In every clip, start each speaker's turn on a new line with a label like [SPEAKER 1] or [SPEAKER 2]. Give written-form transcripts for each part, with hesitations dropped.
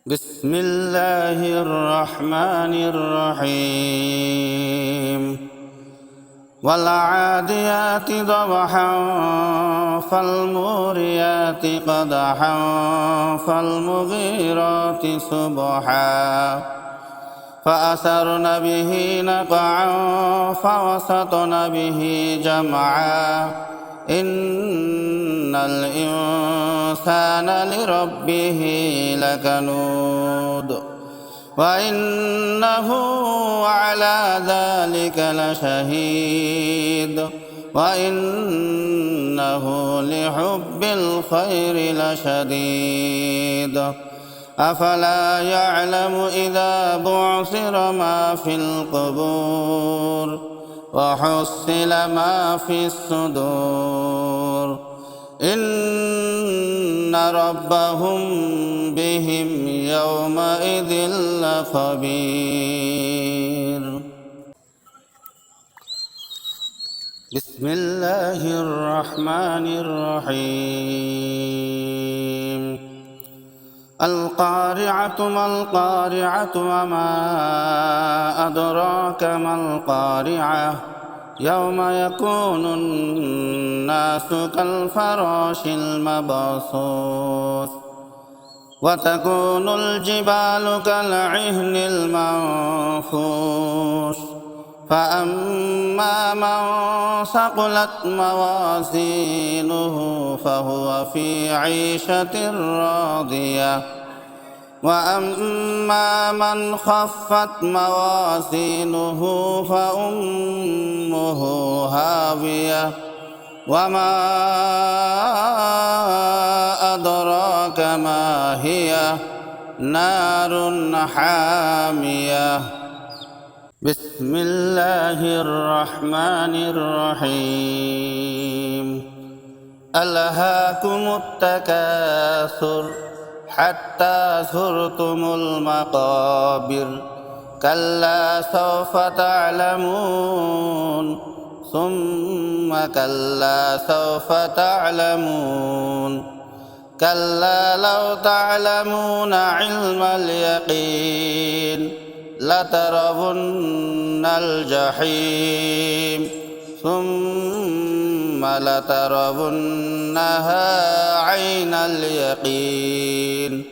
[SPEAKER 1] بسم الله الرحمن الرحيم والعاديات ضبحا فالموريات قدحا فالمغيرات صبحا فأثرن به نقعا فوسطن به جمعا إن الإنسان لربه لكنود وإنه على ذلك لشهيد وإنه لحب الخير لشديد أفلا يعلم إذا بعثر ما في القبور وحصل ما في الصدور إن ربهم بهم يومئذ لخبير. بسم الله الرحمن الرحيم القارعة ما القارعة وما أدراك ما القارعة يوم يكون الناس كالفراش المبثوث وتكون الجبال كالعهن المنفوش فأما من ثقلت موازينه فهو في عيشة راضية وأما من خفت موازينه فأمه هاوية وما أدراك ما هي نار حامية. بسم الله الرحمن الرحيم ألهاكم التكاثر حتى زرتم المقابر كلا سوف تعلمون ثم كلا سوف تعلمون كلا لو تعلمون علم اليقين لترون الجحيم ثم لترونها عين اليقين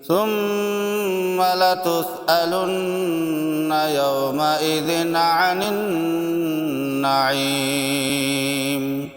[SPEAKER 1] ثم لتسألن يومئذ عن النعيم.